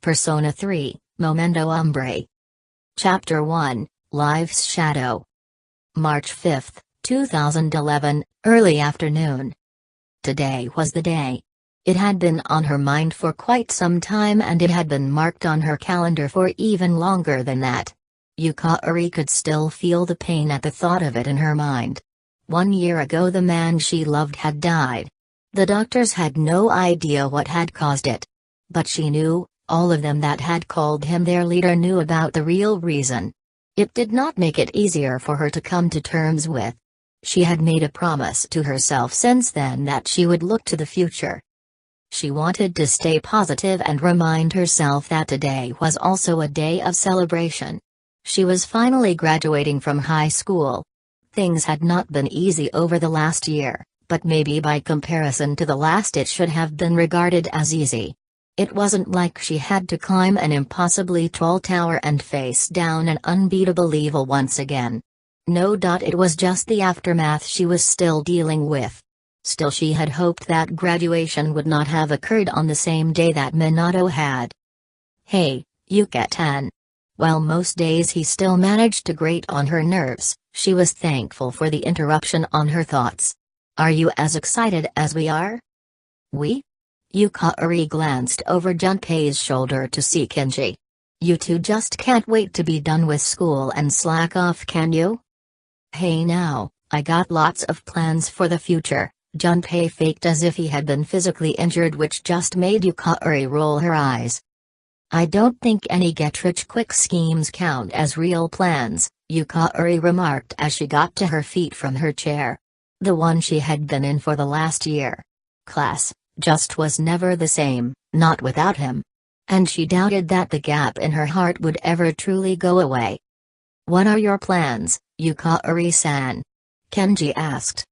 Persona 3, Momento Umbrae. Chapter 1, Life's Shadow. March 5, 2011, early afternoon. Today was the day. It had been on her mind for quite some time, and it had been marked on her calendar for even longer than that. Yukari could still feel the pain at the thought of it in her mind. 1 year ago the man she loved had died. The doctors had no idea what had caused it. But she knew, all of them that had called him their leader knew about the real reason. It did not make it easier for her to come to terms with. She had made a promise to herself since then that she would look to the future. She wanted to stay positive and remind herself that today was also a day of celebration. She was finally graduating from high school. Things had not been easy over the last year, but maybe by comparison to the last it should have been regarded as easy. It wasn't like she had to climb an impossibly tall tower and face down an unbeatable evil once again. No. It was just the aftermath she was still dealing with. Still, she had hoped that graduation would not have occurred on the same day that Minato had. "Hey, Yuka-tan." While most days he still managed to grate on her nerves, she was thankful for the interruption on her thoughts. "Are you as excited as we are?" "We?" Yukari glanced over Junpei's shoulder to see Kenji. "You two just can't wait to be done with school and slack off, can you?" "Hey now, I got lots of plans for the future." Junpei faked as if he had been physically injured, which just made Yukari roll her eyes. "I don't think any get-rich-quick schemes count as real plans," Yukari remarked as she got to her feet from her chair. The one she had been in for the last year. Class just was never the same, not without him. And she doubted that the gap in her heart would ever truly go away. "What are your plans, Yukari-san?" Kenji asked.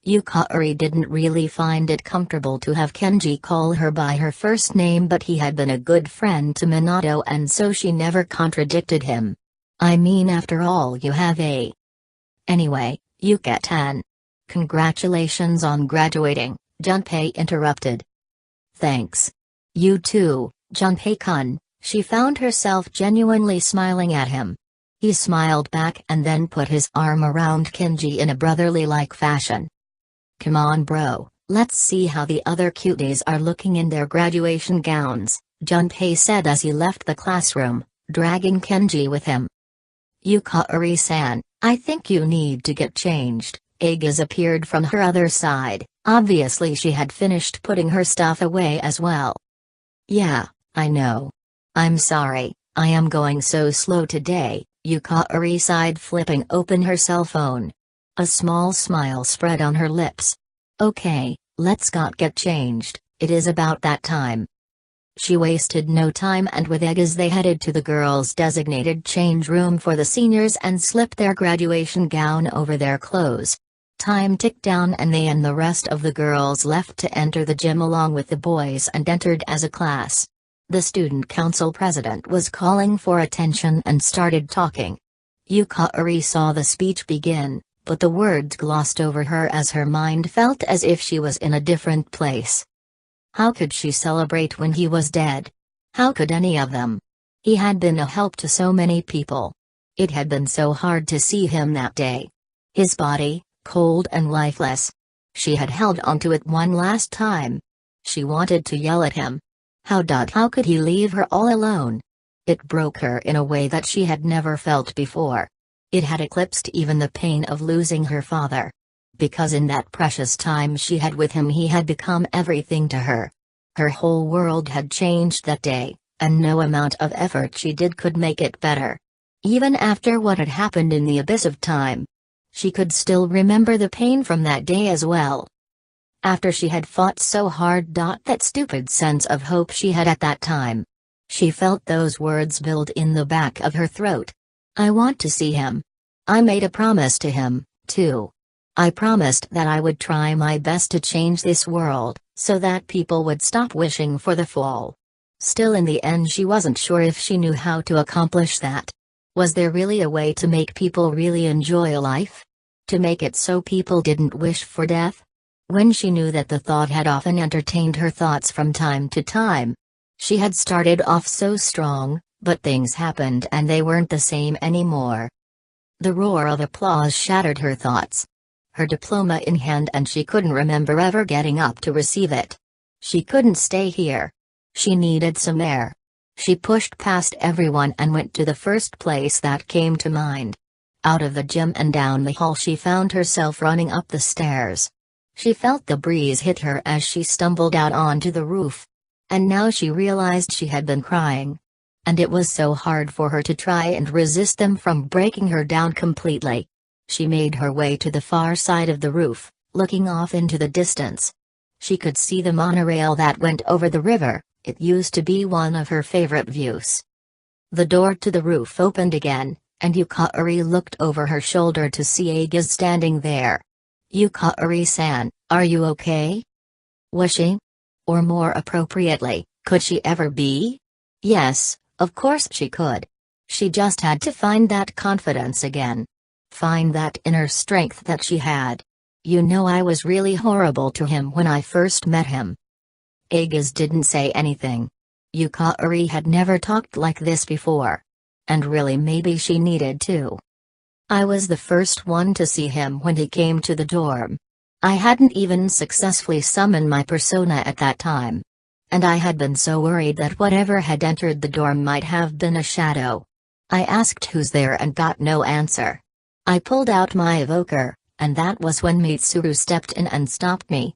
Yukari didn't really find it comfortable to have Kenji call her by her first name, but he had been a good friend to Minato and so she never contradicted him. "I mean, after all, you have a... Anyway, Yuka-tan. Congratulations on graduating," Junpei interrupted. "Thanks. You too, Junpei-kun." She found herself genuinely smiling at him. He smiled back and then put his arm around Kenji in a brotherly-like fashion. "Come on bro, let's see how the other cuties are looking in their graduation gowns," Junpei said as he left the classroom, dragging Kenji with him. "Yukari-san, I think you need to get changed." Aegis appeared from her other side. Obviously she had finished putting her stuff away as well. "Yeah, I know. I'm sorry, I am going so slow today," Yukari sighed, flipping open her cell phone. A small smile spread on her lips. "Okay, let's get changed, it is about that time." She wasted no time, and with Aegis they headed to the girls' designated change room for the seniors and slipped their graduation gown over their clothes. Time ticked down and they and the rest of the girls left to enter the gym along with the boys and entered as a class. The student council president was calling for attention and started talking. Yukari saw the speech begin, but the words glossed over her as her mind felt as if she was in a different place. How could she celebrate when he was dead? How could any of them? He had been a help to so many people. It had been so hard to see him that day. His body, cold and lifeless. She had held onto it one last time. She wanted to yell at him. How could he leave her all alone? It broke her in a way that she had never felt before. It had eclipsed even the pain of losing her father. Because in that precious time she had with him he had become everything to her. Her whole world had changed that day, and no amount of effort she did could make it better. Even after what had happened in the abyss of time. She could still remember the pain from that day as well. After she had fought so hard, that stupid sense of hope she had at that time. She felt those words build in the back of her throat. "I want to see him. I made a promise to him, too. I promised that I would try my best to change this world, so that people would stop wishing for the fall." Still, in the end she wasn't sure if she knew how to accomplish that. Was there really a way to make people really enjoy life? To make it so people didn't wish for death? When she knew that the thought had often entertained her thoughts from time to time. She had started off so strong, but things happened and they weren't the same anymore. The roar of applause shattered her thoughts. Her diploma in hand, and she couldn't remember ever getting up to receive it. She couldn't stay here. She needed some air. She pushed past everyone and went to the first place that came to mind. Out of the gym and down the hall, she found herself running up the stairs. She felt the breeze hit her as she stumbled out onto the roof. And now she realized she had been crying. And it was so hard for her to try and resist them from breaking her down completely. She made her way to the far side of the roof, looking off into the distance. She could see the monorail that went over the river. It used to be one of her favorite views. The door to the roof opened again, and Yukari looked over her shoulder to see Aegis standing there. "Yukari-san, are you okay?" Was she? Or more appropriately, could she ever be? Yes, of course she could. She just had to find that confidence again. Find that inner strength that she had. "You know, I was really horrible to him when I first met him." Aegis didn't say anything. Yukari had never talked like this before. And really maybe she needed to. "I was the first one to see him when he came to the dorm. I hadn't even successfully summoned my persona at that time. And I had been so worried that whatever had entered the dorm might have been a shadow. I asked who's there and got no answer. I pulled out my evoker, and that was when Mitsuru stepped in and stopped me.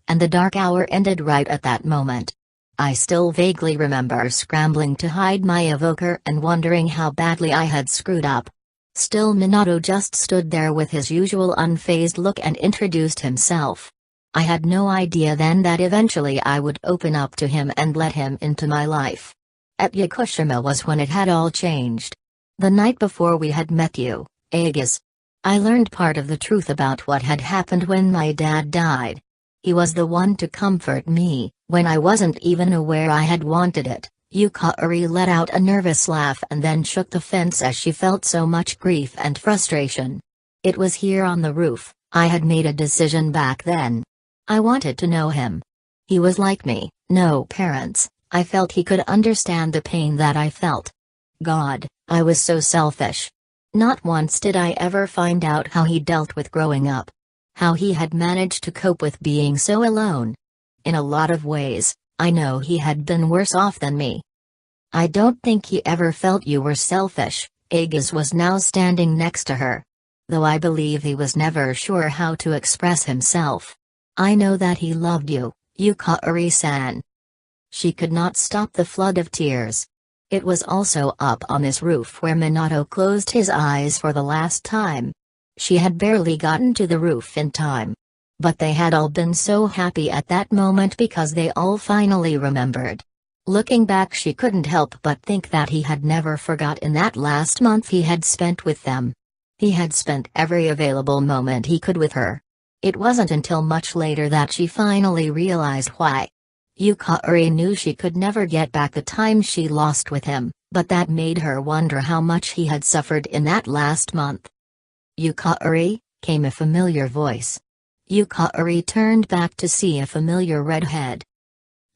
And the dark hour ended right at that moment. I still vaguely remember scrambling to hide my evoker and wondering how badly I had screwed up. Still, Minato just stood there with his usual unfazed look and introduced himself. I had no idea then that eventually I would open up to him and let him into my life. At Yakushima was when it had all changed. The night before we had met you, Aegis. I learned part of the truth about what had happened when my dad died. He was the one to comfort me, when I wasn't even aware I had wanted it." Yukari let out a nervous laugh and then shook the fence as she felt so much grief and frustration. "It was here on the roof. I had made a decision back then. I wanted to know him. He was like me, no parents. I felt he could understand the pain that I felt. God, I was so selfish. Not once did I ever find out how he dealt with growing up. How he had managed to cope with being so alone. In a lot of ways, I know he had been worse off than me." "I don't think he ever felt you were selfish." Aegis was now standing next to her. "Though I believe he was never sure how to express himself. I know that he loved you, Yukari-san." She could not stop the flood of tears. It was also up on this roof where Minato closed his eyes for the last time. She had barely gotten to the roof in time. But they had all been so happy at that moment because they all finally remembered. Looking back, she couldn't help but think that he had never forgotten that last month he had spent with them. He had spent every available moment he could with her. It wasn't until much later that she finally realized why. Yukari knew she could never get back the time she lost with him, but that made her wonder how much he had suffered in that last month. "Yukari," came a familiar voice. Yukari turned back to see a familiar red head.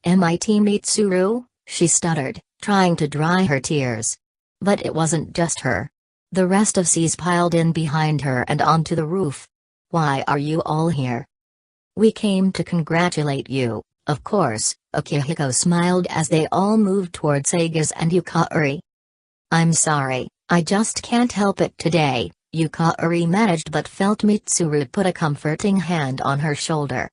"MIT Mitsuru," she stuttered, trying to dry her tears. But it wasn't just her. The rest of C's piled in behind her and onto the roof. "Why are you all here?" "We came to congratulate you, of course," Akihiko smiled as they all moved towards Aegis and Yukari. "I'm sorry, I just can't help it today," Yukari managed, but felt Mitsuru put a comforting hand on her shoulder.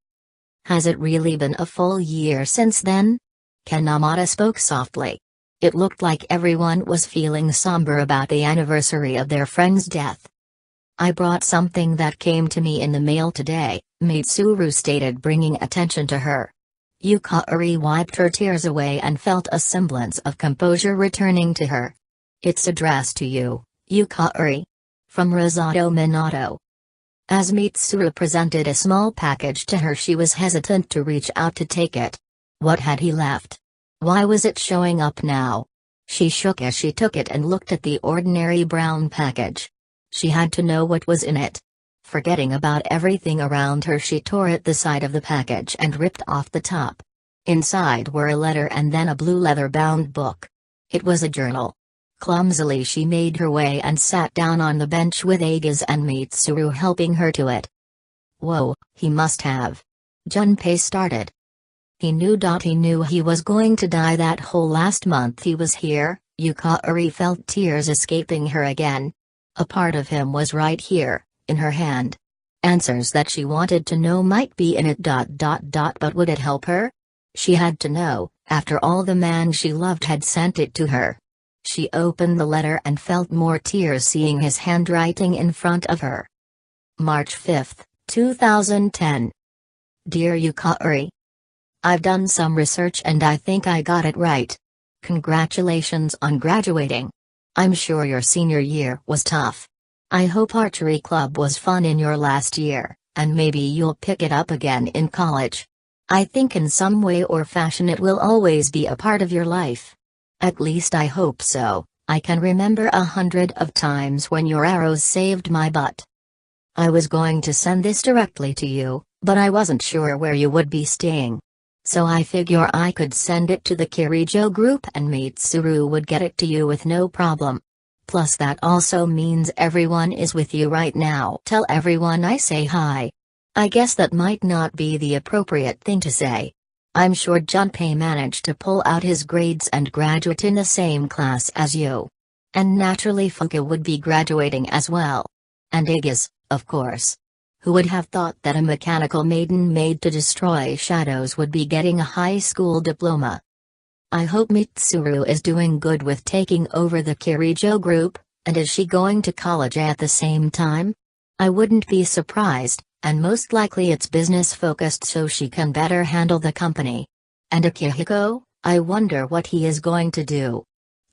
"Has it really been a full year since then?" Kanamata spoke softly. It looked like everyone was feeling somber about the anniversary of their friend's death. "I brought something that came to me in the mail today," Mitsuru stated, bringing attention to her. Yukari wiped her tears away and felt a semblance of composure returning to her. "It's addressed to you, Yukari. From Arisato Minato." As Mitsuru presented a small package to her, she was hesitant to reach out to take it. What had he left? Why was it showing up now? She shook as she took it and looked at the ordinary brown package. She had to know what was in it. Forgetting about everything around her, she tore at the side of the package and ripped off the top. Inside were a letter and then a blue leather-bound book. It was a journal. Clumsily she made her way and sat down on the bench with Aigis and Mitsuru helping her to it. Whoa, he must have. Junpei started. He knew he was going to die that whole last month he was here. Yukari felt tears escaping her again. A part of him was right here, in her hand. Answers that she wanted to know might be in it. But would it help her? She had to know, after all the man she loved had sent it to her. She opened the letter and felt more tears seeing his handwriting in front of her. March 5, 2010. Dear Yukari, I've done some research and I think I got it right. Congratulations on graduating. I'm sure your senior year was tough. I hope archery club was fun in your last year, and maybe you'll pick it up again in college. I think in some way or fashion it will always be a part of your life. At least I hope so. I can remember 100 of times when your arrows saved my butt. I was going to send this directly to you, but I wasn't sure where you would be staying. So I figure I could send it to the Kirijo group and Mitsuru would get it to you with no problem. Plus that also means everyone is with you right now. Tell everyone I say hi. I guess that might not be the appropriate thing to say. I'm sure Junpei managed to pull out his grades and graduate in the same class as you. And naturally Fuka would be graduating as well. And Aigis, of course. Who would have thought that a mechanical maiden made to destroy shadows would be getting a high school diploma? I hope Mitsuru is doing good with taking over the Kirijo group, and is she going to college at the same time? I wouldn't be surprised, and most likely it's business focused so she can better handle the company. And Akihiko, I wonder what he is going to do.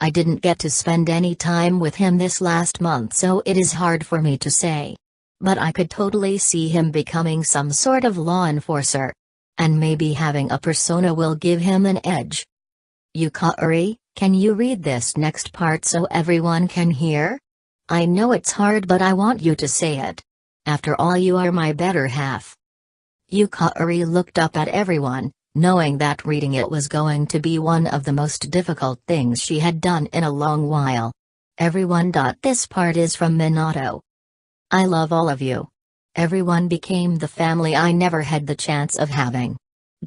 I didn't get to spend any time with him this last month so it is hard for me to say. But I could totally see him becoming some sort of law enforcer. And maybe having a persona will give him an edge. Yukari, can you read this next part so everyone can hear? I know it's hard but I want you to say it. After all you are my better half. Yukari looked up at everyone, knowing that reading it was going to be one of the most difficult things she had done in a long while. Everyone. This part is from Minato. I love all of you. Everyone became the family I never had the chance of having.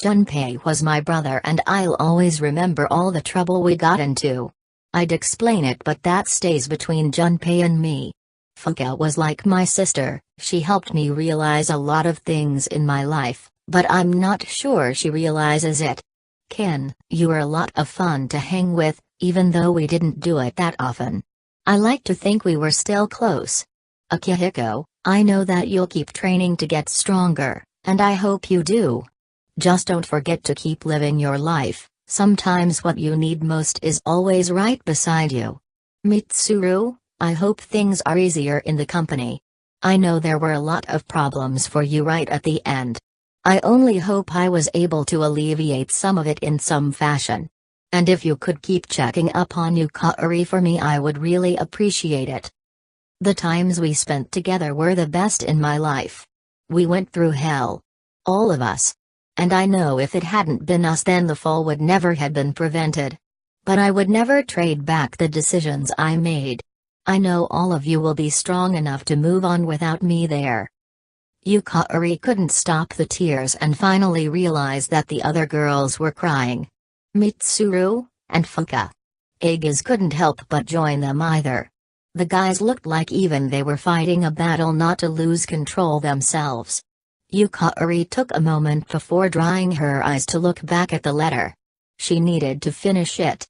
Junpei was my brother and I'll always remember all the trouble we got into. I'd explain it but that stays between Junpei and me. Fuka was like my sister, she helped me realize a lot of things in my life, but I'm not sure she realizes it. Ken, you were a lot of fun to hang with, even though we didn't do it that often. I like to think we were still close. Akihiko, I know that you'll keep training to get stronger, and I hope you do. Just don't forget to keep living your life, sometimes what you need most is always right beside you. Mitsuru, I hope things are easier in the company. I know there were a lot of problems for you right at the end. I only hope I was able to alleviate some of it in some fashion. And if you could keep checking up on Yukari for me I would really appreciate it. The times we spent together were the best in my life. We went through hell. All of us. And I know if it hadn't been us then the fall would never have been prevented. But I would never trade back the decisions I made. I know all of you will be strong enough to move on without me there. Yukari couldn't stop the tears and finally realized that the other girls were crying. Mitsuru, and Fuka. Aigis couldn't help but join them either. The guys looked like even they were fighting a battle not to lose control themselves. Yukari took a moment before drying her eyes to look back at the letter. She needed to finish it.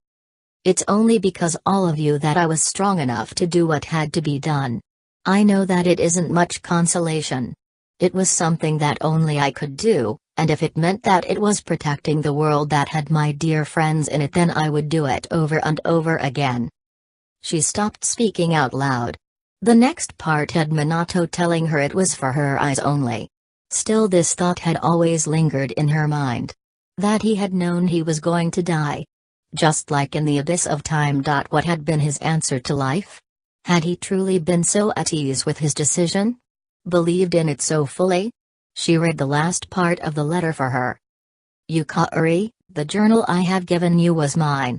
It's only because all of you that I was strong enough to do what had to be done. I know that it isn't much consolation. It was something that only I could do, and if it meant that it was protecting the world that had my dear friends in it then I would do it over and over again. She stopped speaking out loud. The next part had Minato telling her it was for her eyes only. Still this thought had always lingered in her mind. That he had known he was going to die. Just like in the abyss of time. What had been his answer to life? Had he truly been so at ease with his decision? Believed in it so fully? She read the last part of the letter for her. Yukari, the journal I have given you was mine.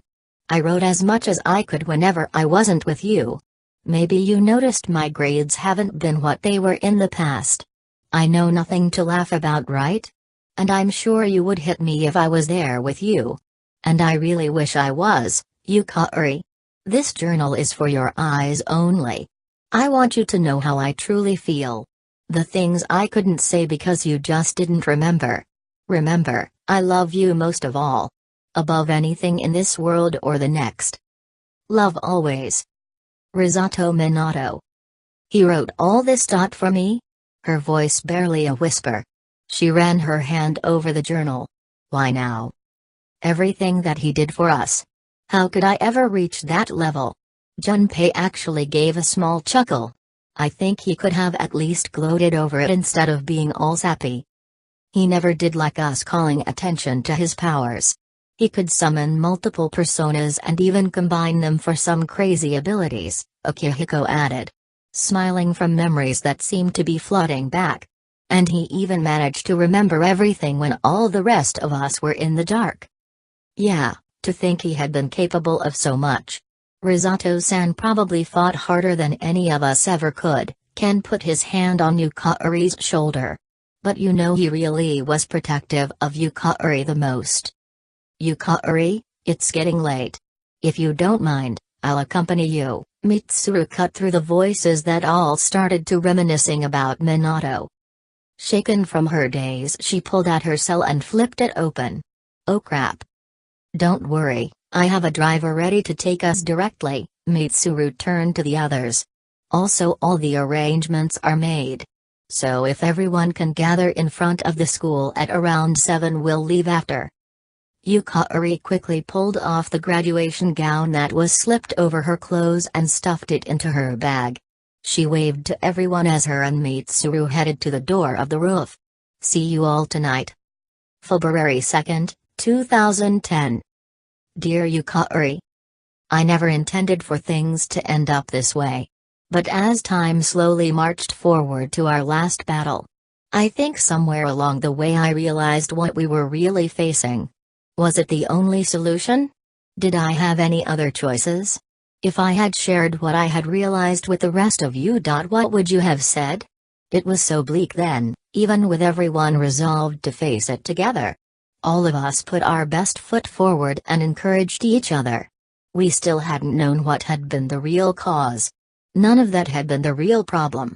I wrote as much as I could whenever I wasn't with you. Maybe you noticed my grades haven't been what they were in the past. I know nothing to laugh about, right? And I'm sure you would hit me if I was there with you. And I really wish I was, Yukari. This journal is for your eyes only. I want you to know how I truly feel. The things I couldn't say because you just didn't remember. Remember, I love you most of all. Above anything in this world or the next. Love always. Arisato Minato. He wrote all this for me? Her voice barely a whisper. She ran her hand over the journal. Why now? Everything that he did for us. How could I ever reach that level? Junpei actually gave a small chuckle. I think he could have at least gloated over it instead of being all sappy. He never did like us calling attention to his powers. He could summon multiple personas and even combine them for some crazy abilities, Akihiko added. Smiling from memories that seemed to be flooding back. And he even managed to remember everything when all the rest of us were in the dark. Yeah, to think he had been capable of so much. Risato-san probably fought harder than any of us ever could. Ken put his hand on Yukari's shoulder. But you know he really was protective of Yukari the most. Yukari, it's getting late. If you don't mind, I'll accompany you. Mitsuru cut through the voices that all started to reminiscing about Minato. Shaken from her daze, she pulled out her cell and flipped it open. Oh crap. Don't worry, I have a driver ready to take us directly, Mitsuru turned to the others. Also all the arrangements are made. So if everyone can gather in front of the school at around 7, we'll leave after. Yukari quickly pulled off the graduation gown that was slipped over her clothes and stuffed it into her bag. She waved to everyone as her and Mitsuru headed to the door of the roof. See you all tonight. February 2nd, 2010. Dear Yukari. I never intended for things to end up this way. But as time slowly marched forward to our last battle, I think somewhere along the way I realized what we were really facing. Was it the only solution? Did I have any other choices? If I had shared what I had realized with the rest of you, what would you have said? It was so bleak then, even with everyone resolved to face it together. All of us put our best foot forward and encouraged each other. We still hadn't known what had been the real cause. None of that had been the real problem.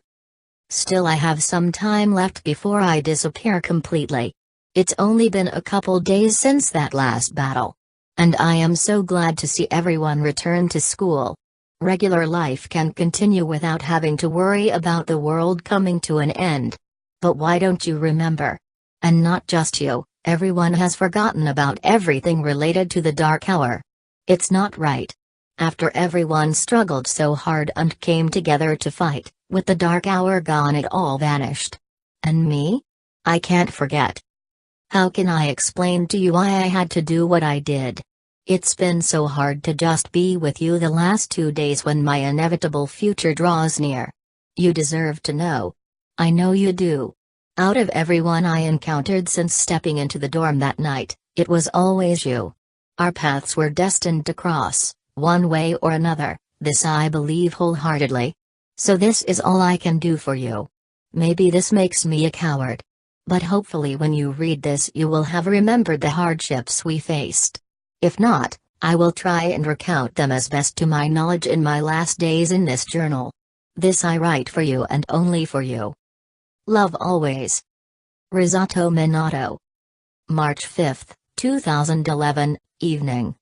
Still, I have some time left before I disappear completely. It's only been a couple days since that last battle. And I am so glad to see everyone return to school. Regular life can continue without having to worry about the world coming to an end. But why don't you remember? And not just you, everyone has forgotten about everything related to the Dark Hour. It's not right. After everyone struggled so hard and came together to fight, with the Dark Hour gone it all vanished. And me? I can't forget. How can I explain to you why I had to do what I did? It's been so hard to just be with you the last 2 days when my inevitable future draws near. You deserve to know. I know you do. Out of everyone I encountered since stepping into the dorm that night, it was always you. Our paths were destined to cross, one way or another, this I believe wholeheartedly. So this is all I can do for you. Maybe this makes me a coward. But hopefully when you read this you will have remembered the hardships we faced. If not, I will try and recount them as best to my knowledge in my last days in this journal. This I write for you and only for you. Love always. Arisato Minato. March 5, 2011, evening.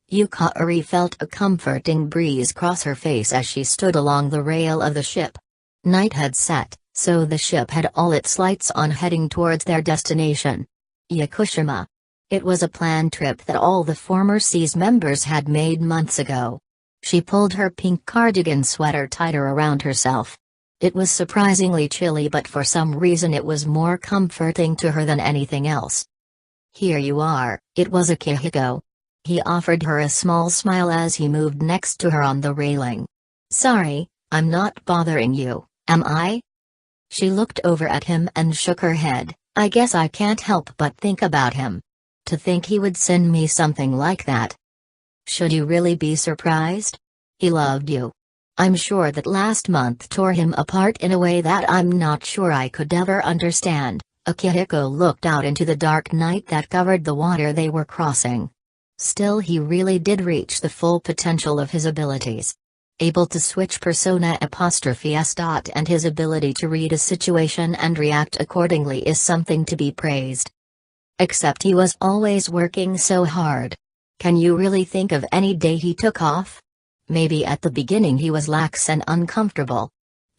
Yukari felt a comforting breeze cross her face as she stood along the rail of the ship. Night had set, so the ship had all its lights on heading towards their destination. Yakushima. It was a planned trip that all the former SEAS members had made months ago. She pulled her pink cardigan sweater tighter around herself. It was surprisingly chilly, but for some reason it was more comforting to her than anything else. Here you are, it was Akihiko. He offered her a small smile as he moved next to her on the railing. Sorry, I'm not bothering you, am I? She looked over at him and shook her head. I guess I can't help but think about him. To think he would send me something like that. Should you really be surprised? He loved you. I'm sure that last month tore him apart in a way that I'm not sure I could ever understand. Akihiko looked out into the dark night that covered the water they were crossing. Still, he really did reach the full potential of his abilities. Able to switch persona '(s) and his ability to read a situation and react accordingly is something to be praised. Except he was always working so hard. Can you really think of any day he took off? Maybe at the beginning he was lax and uncomfortable.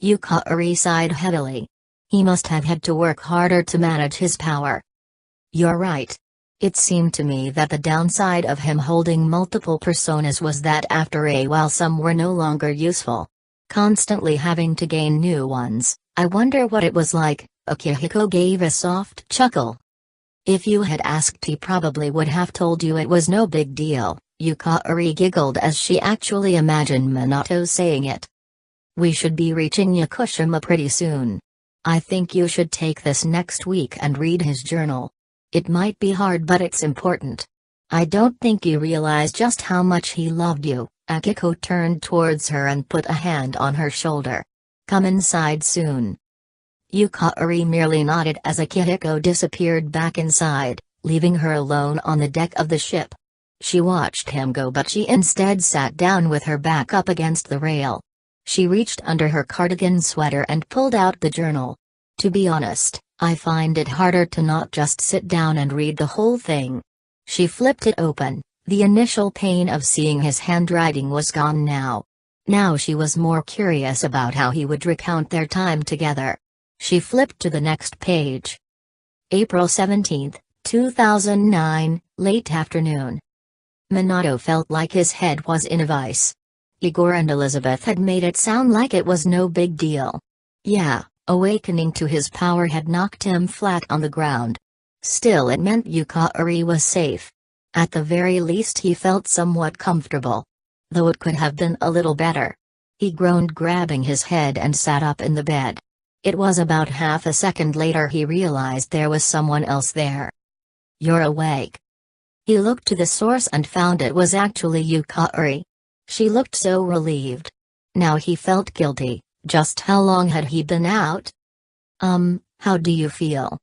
Yukari sighed heavily. He must have had to work harder to manage his power. You're right. It seemed to me that the downside of him holding multiple personas was that after a while some were no longer useful. Constantly having to gain new ones. I wonder what it was like. Akihiko gave a soft chuckle. If you had asked, he probably would have told you it was no big deal. Yukari giggled as she actually imagined Minato saying it. We should be reaching Yakushima pretty soon. I think you should take this next week and read his journal. It might be hard, but it's important. I don't think you realize just how much he loved you. Akiko turned towards her and put a hand on her shoulder. Come inside soon. Yukari merely nodded as Akihiko disappeared back inside, leaving her alone on the deck of the ship. She watched him go, but she instead sat down with her back up against the rail. She reached under her cardigan sweater and pulled out the journal. To be honest, I find it harder to not just sit down and read the whole thing. She flipped it open. The initial pain of seeing his handwriting was gone now. Now she was more curious about how he would recount their time together. She flipped to the next page. April 17, 2009, late afternoon. Minato felt like his head was in a vice. Igor and Elizabeth had made it sound like it was no big deal. Yeah, awakening to his power had knocked him flat on the ground. Still, it meant Yukari was safe. At the very least, he felt somewhat comfortable. Though it could have been a little better. He groaned, grabbing his head, and sat up in the bed. It was about half a second later he realized there was someone else there. You're awake. He looked to the source and found it was actually Yukari. She looked so relieved. Now he felt guilty. Just how long had he been out? How do you feel?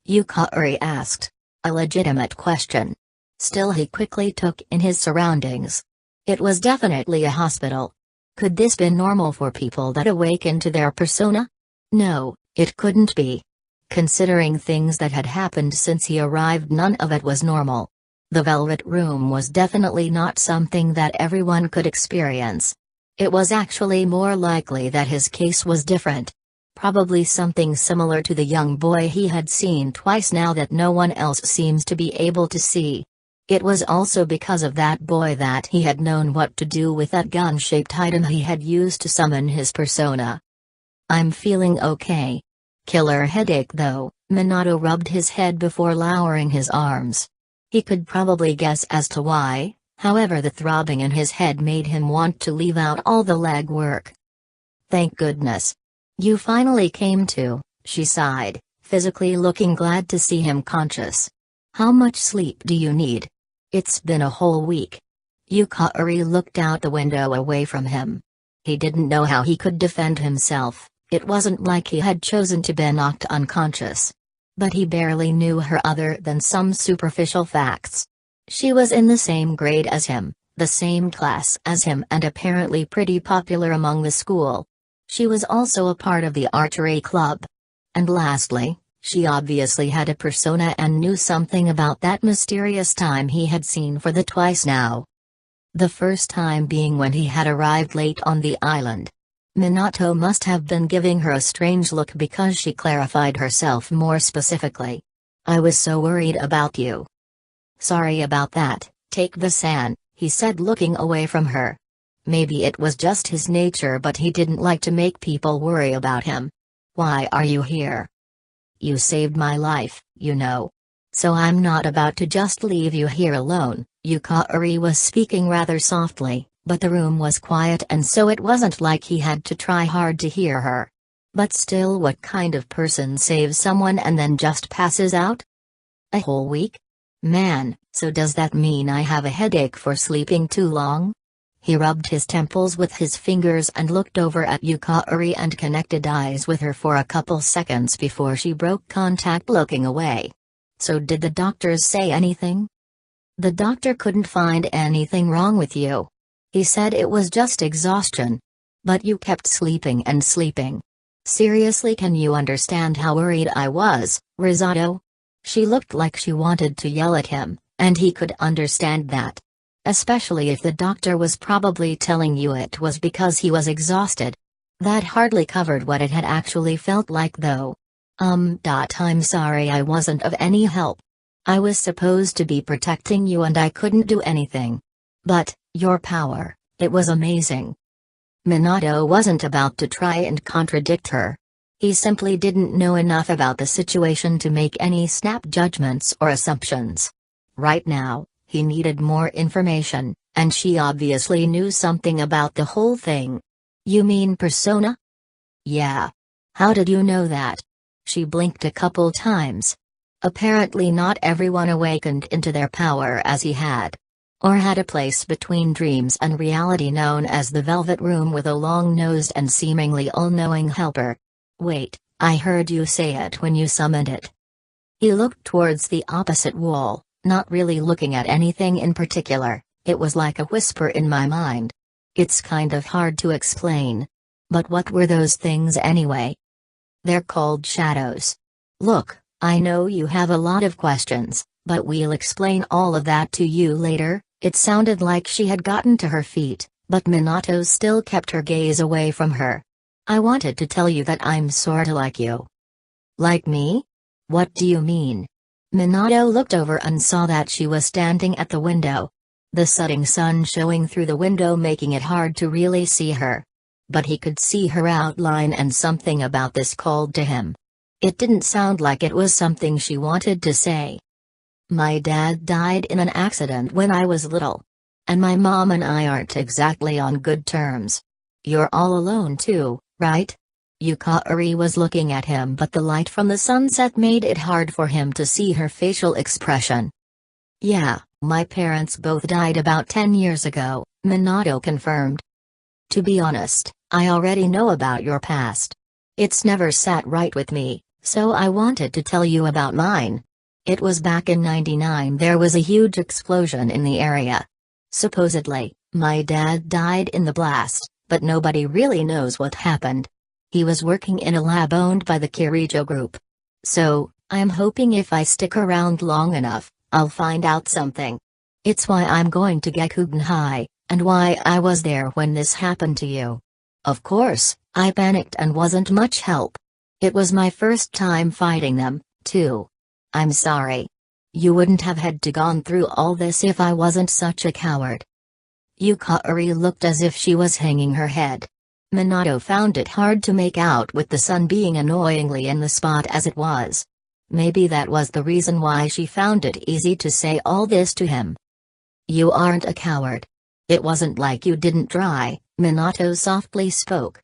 Yukari asked. A legitimate question. Still, he quickly took in his surroundings. It was definitely a hospital. Could this be normal for people that awaken to their persona? No, it couldn't be. Considering things that had happened since he arrived, none of it was normal. The Velvet Room was definitely not something that everyone could experience. It was actually more likely that his case was different. Probably something similar to the young boy he had seen twice now that no one else seems to be able to see. It was also because of that boy that he had known what to do with that gun-shaped item he had used to summon his persona. I'm feeling okay. Killer headache though. Minato rubbed his head before lowering his arms. He could probably guess as to why, however the throbbing in his head made him want to leave out all the leg work. Thank goodness. You finally came to, she sighed, physically looking glad to see him conscious. How much sleep do you need? It's been a whole week. Yukari looked out the window away from him. He didn't know how he could defend himself. It wasn't like he had chosen to be knocked unconscious. But he barely knew her other than some superficial facts. She was in the same grade as him, the same class as him, and apparently pretty popular among the school. She was also a part of the archery club. And lastly, she obviously had a persona and knew something about that mysterious time he had seen for the twice now. The first time being when he had arrived late on the island. Minato must have been giving her a strange look because she clarified herself more specifically. I was so worried about you. Sorry about that, take the san, he said, looking away from her. Maybe it was just his nature, but he didn't like to make people worry about him. Why are you here? You saved my life, you know. So I'm not about to just leave you here alone. Yukari was speaking rather softly, but the room was quiet, and so it wasn't like he had to try hard to hear her. But still, what kind of person saves someone and then just passes out? A whole week? Man, so does that mean I have a headache for sleeping too long? He rubbed his temples with his fingers and looked over at Yukari and connected eyes with her for a couple seconds before she broke contact, looking away. So did the doctors say anything? The doctor couldn't find anything wrong with you. He said it was just exhaustion. But you kept sleeping and sleeping. Seriously, can you understand how worried I was, Arisato? She looked like she wanted to yell at him, and he could understand that. Especially if the doctor was probably telling you it was because he was exhausted. That hardly covered what it had actually felt like though. I'm sorry I wasn't of any help. I was supposed to be protecting you and I couldn't do anything. But, your power, it was amazing. Minato wasn't about to try and contradict her. He simply didn't know enough about the situation to make any snap judgments or assumptions. Right now, he needed more information, and she obviously knew something about the whole thing. You mean persona? Yeah. How did you know that? She blinked a couple times. Apparently not everyone awakened into their power as he had. Or had a place between dreams and reality known as the Velvet Room with a long-nosed and seemingly all-knowing helper. Wait, I heard you say it when you summoned it. He looked towards the opposite wall, not really looking at anything in particular. It was like a whisper in my mind. It's kind of hard to explain. But what were those things anyway? They're called shadows. Look, I know you have a lot of questions, but we'll explain all of that to you later. It sounded like she had gotten to her feet, but Minato still kept her gaze away from her. I wanted to tell you that I'm sorta like you. Like me? What do you mean? Minato looked over and saw that she was standing at the window. The setting sun showing through the window making it hard to really see her. But he could see her outline, and something about this called to him. It didn't sound like it was something she wanted to say. My dad died in an accident when I was little. And my mom and I aren't exactly on good terms. You're all alone too, right? Yukari was looking at him, but the light from the sunset made it hard for him to see her facial expression. Yeah, my parents both died about 10 years ago, Minato confirmed. To be honest, I already know about your past. It's never sat right with me, so I wanted to tell you about mine. It was back in '99. There was a huge explosion in the area. Supposedly, my dad died in the blast, but nobody really knows what happened. He was working in a lab owned by the Kirijo group. So, I'm hoping if I stick around long enough, I'll find out something. It's why I'm going to Gekuden High, and why I was there when this happened to you. Of course, I panicked and wasn't much help. It was my first time fighting them, too. I'm sorry. You wouldn't have had to gone through all this if I wasn't such a coward. Yukari looked as if she was hanging her head. Minato found it hard to make out with the sun being annoyingly in the spot as it was. Maybe that was the reason why she found it easy to say all this to him. You aren't a coward. It wasn't like you didn't try, Minato softly spoke.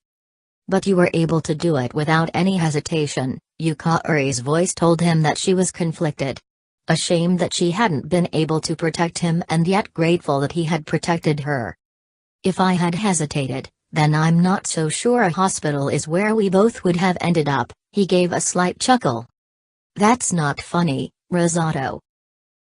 But you were able to do it without any hesitation. Yukari's voice told him that she was conflicted. Ashamed that she hadn't been able to protect him, and yet grateful that he had protected her. If I had hesitated, then I'm not so sure a hospital is where we both would have ended up. He gave a slight chuckle. That's not funny, Arisato.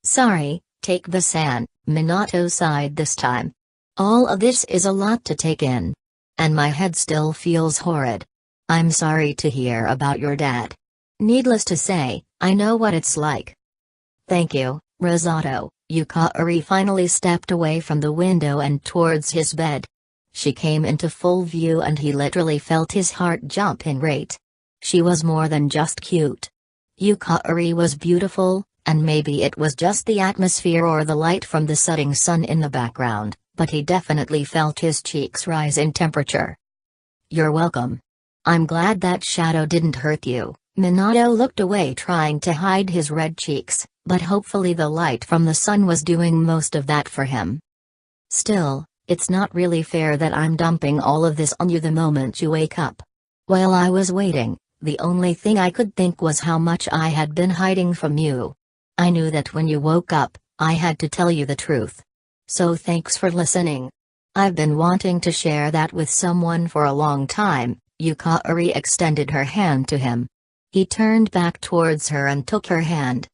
Sorry, take the san, Minato sighed this time. All of this is a lot to take in. And my head still feels horrid. I'm sorry to hear about your dad. Needless to say, I know what it's like. Thank you, Arisato. Yukari finally stepped away from the window and towards his bed. She came into full view and he literally felt his heart jump in rate. She was more than just cute. Yukari was beautiful, and maybe it was just the atmosphere or the light from the setting sun in the background, but he definitely felt his cheeks rise in temperature. You're welcome. I'm glad that shadow didn't hurt you. Minato looked away, trying to hide his red cheeks, but hopefully the light from the sun was doing most of that for him. Still, it's not really fair that I'm dumping all of this on you the moment you wake up. While I was waiting, the only thing I could think was how much I had been hiding from you. I knew that when you woke up, I had to tell you the truth. So thanks for listening. I've been wanting to share that with someone for a long time." Yukari extended her hand to him. He turned back towards her and took her hand.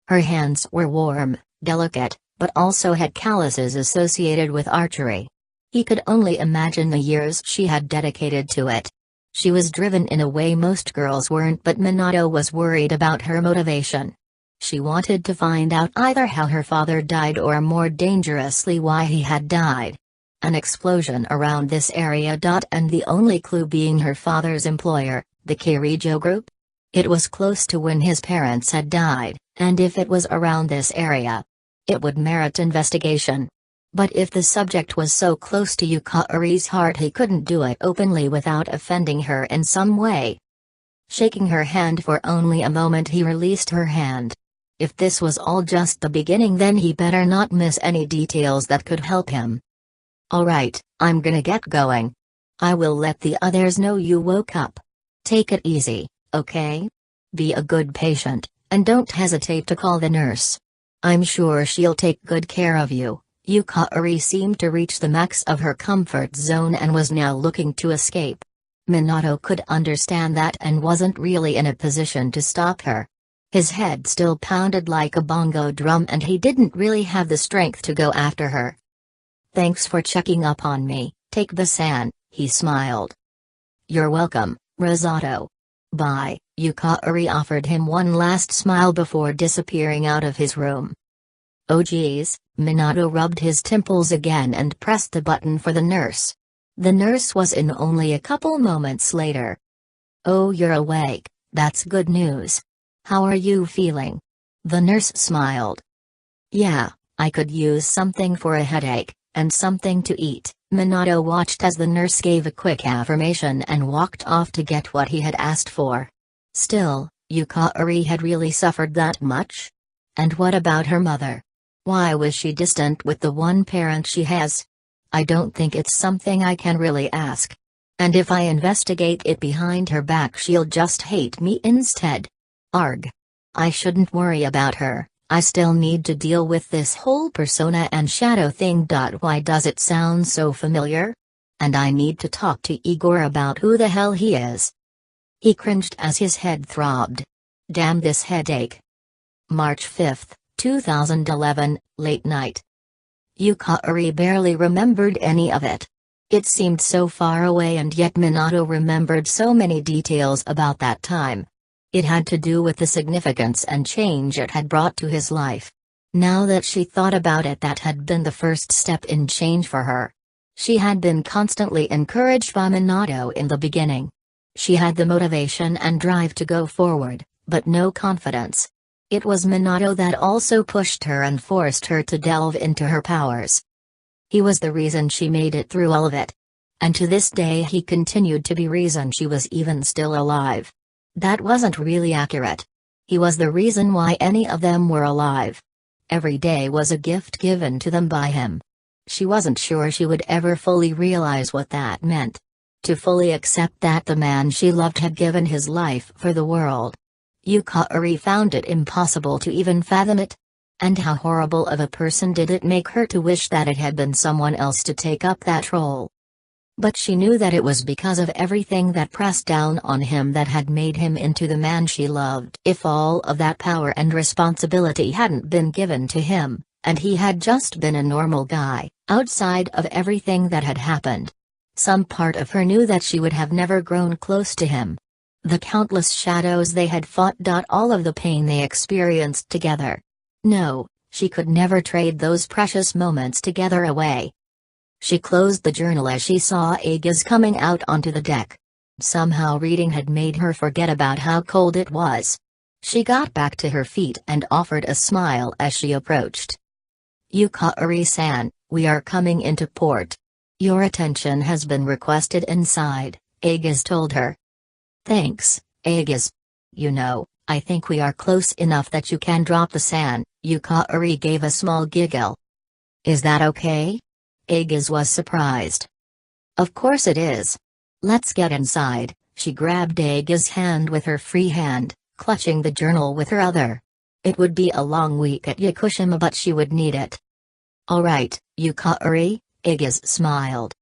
Her hands were warm, delicate, but also had calluses associated with archery. He could only imagine the years she had dedicated to it. She was driven in a way most girls weren't, but Minato was worried about her motivation. She wanted to find out either how her father died or more dangerously why he had died. An explosion around this area. And the only clue being her father's employer, the Kirijo Group? It was close to when his parents had died, and if it was around this area, it would merit investigation. But if the subject was so close to Yukari's heart, he couldn't do it openly without offending her in some way. Shaking her hand for only a moment, he released her hand. If this was all just the beginning, then he better not miss any details that could help him. "Alright, I'm gonna get going. I will let the others know you woke up. Take it easy, okay? Be a good patient, and don't hesitate to call the nurse. I'm sure she'll take good care of you." Yukari seemed to reach the max of her comfort zone and was now looking to escape. Minato could understand that and wasn't really in a position to stop her. His head still pounded like a bongo drum and he didn't really have the strength to go after her. "Thanks for checking up on me, take the san," he smiled. "You're welcome, Arisato. Bye." Yukari offered him one last smile before disappearing out of his room. "Oh geez," Minato rubbed his temples again and pressed the button for the nurse. The nurse was in only a couple moments later. "Oh, you're awake, that's good news. How are you feeling?" The nurse smiled. "Yeah, I could use something for a headache, and something to eat." Minato watched as the nurse gave a quick affirmation and walked off to get what he had asked for. Still, Yukari had really suffered that much? And what about her mother? Why was she distant with the one parent she has? I don't think it's something I can really ask. And if I investigate it behind her back, she'll just hate me instead. Arg. I shouldn't worry about her. I still need to deal with this whole persona and shadow thing. Why does it sound so familiar? And I need to talk to Igor about who the hell he is. He cringed as his head throbbed. Damn this headache. March 5, 2011, late night. Yukari barely remembered any of it. It seemed so far away, and yet Minato remembered so many details about that time. It had to do with the significance and change it had brought to his life. Now that she thought about it, that had been the first step in change for her. She had been constantly encouraged by Minato in the beginning. She had the motivation and drive to go forward, but no confidence. It was Minato that also pushed her and forced her to delve into her powers. He was the reason she made it through all of it. And to this day he continued to be reason she was even still alive. That wasn't really accurate. He was the reason why any of them were alive. Every day was a gift given to them by him. She wasn't sure she would ever fully realize what that meant. To fully accept that the man she loved had given his life for the world. Yukari found it impossible to even fathom it. And how horrible of a person did it make her to wish that it had been someone else to take up that role. But she knew that it was because of everything that pressed down on him that had made him into the man she loved. If all of that power and responsibility hadn't been given to him, and he had just been a normal guy, outside of everything that had happened, some part of her knew that she would have never grown close to him. The countless shadows they had fought. All of the pain they experienced together. No, she could never trade those precious moments together away. She closed the journal as she saw Aegis coming out onto the deck. Somehow reading had made her forget about how cold it was. She got back to her feet and offered a smile as she approached. "Yukari-san, we are coming into port. Your attention has been requested inside," Aegis told her. "Thanks, Aegis. You know, I think we are close enough that you can drop the san." Yukari gave a small giggle. "Is that okay?" Aegis was surprised. "Of course it is. Let's get inside." She grabbed Aegis' hand with her free hand, clutching the journal with her other. It would be a long week at Yakushima, but she would need it. Alright, Yukari, Igas smiled.